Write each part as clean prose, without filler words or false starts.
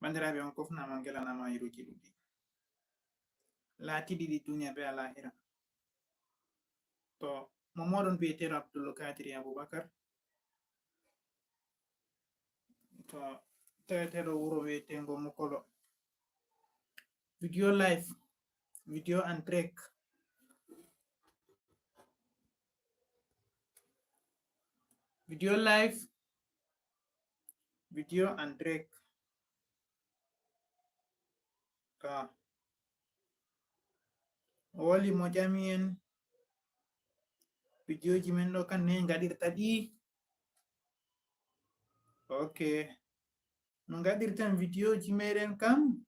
bandiraɓe on kofnama gelanama yeruji ɗuɗɗi laatiɗi ɗi duniya be alahira. To mo moɗon biyeteɗo Abdul Kadiri Abubakar, to taweteɗo wuro wiyetengo Mukolo. Video live, video and direct. Video live, video and direct. Woli mo ƴami en videoji men ɗo kan ne gaɗirta ɗi. Okay, no gaɗirtan videoji meɗen kam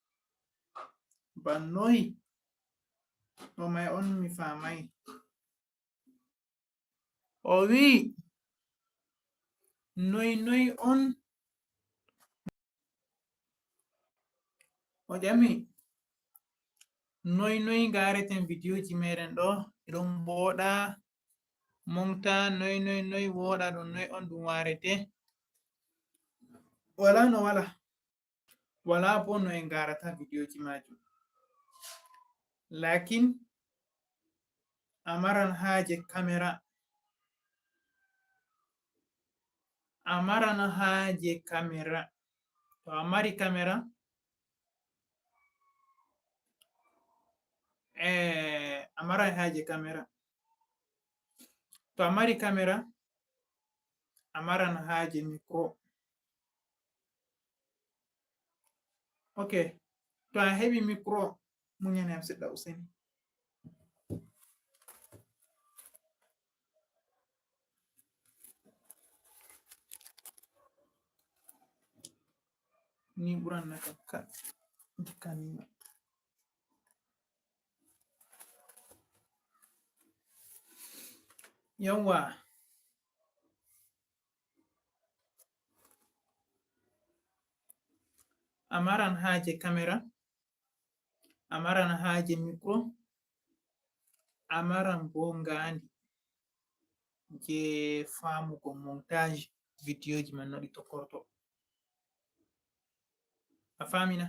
bannoyi ɗo may on mi famai. O wi noy on o ƴami noy gareten videoji meɗen ɗo ɗon boɗa monta noy woɗa ɗum noy on ɗum warete. Wala no wala bo no en garata videoji majum, lakin amaran haje camera, amaran haje camera. To amari camera amaran haje camera. To amari camera amaran haje micro. Okay, to a heɓi micro munyane am seɗɗa useni. Ni ɓuran na ka kanima. Yawwa, amaran haje camera, amaran haje micro, amaran bo ngandi je famugo montage videoji man no ɗi tokkorto. A famina?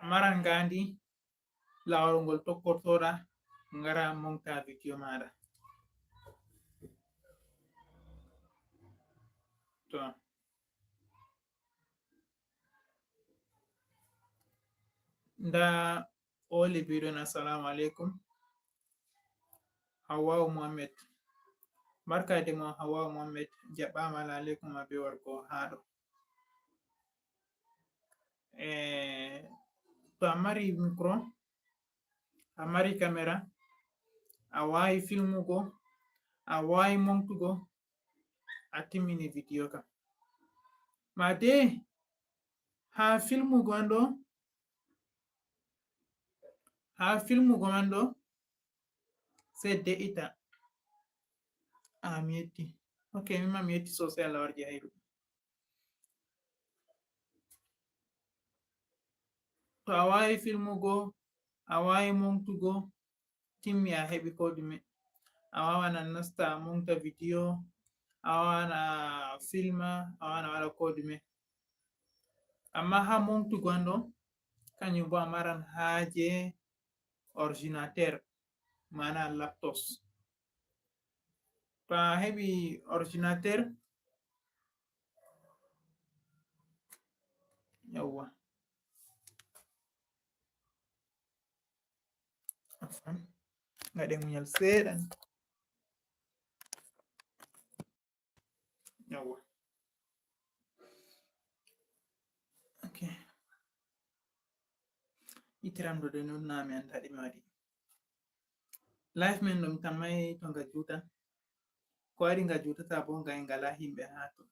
Amaran ngandi lawol ngol tokkortoɗa ngara monta video maɗa. To nda oli biɗon assalamu alaikum. Hawwa'u Muhammad, barkade mo Hawwa'u Muhammad, jaɓɓama alaikum be wargo haɗo. To amari micro, amari camera, a wawi filmugo, a wawi montugo, a timmini video kam. Made ha filmugo man ɗo sai de'ita. Mi yetti. Okay, mimma mi yetti sosai, Allah warji hayru. To a wawi filmugo, a wawi montugo, timmi a heɓi ko ɗume. A wawan a nasta a monta video, a wawan a filma, a wawan a waɗa ko ɗume. Amma ha montugo ɗo kanjum bo amaran haje ordinateur, mana laptops. To a heɓi ordinateur, yawwa, ngaɗe munyal seeɗa. Yawwa, okay. Itiram ɗo de nonna mi anda ɗi mi waɗi. Live men ɗum tammai to nga juta. Ko waɗi nga jutata bo ngala himɓe ha to.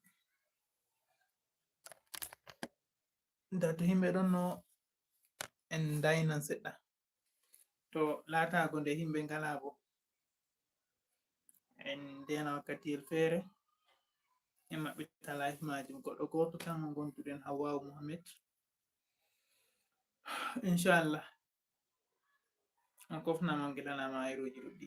Nda to himɓe ɗon no en dainan seɗɗa. To laatago nde himɓe ngala bo en ndena wakkatiyel fere en maɓɓita live majum. Goɗɗo goto tan mo gontuɗen, Hawwa'u Muhammad. Inshallah on kofnama gelanama hayruji ɗuɗɗi.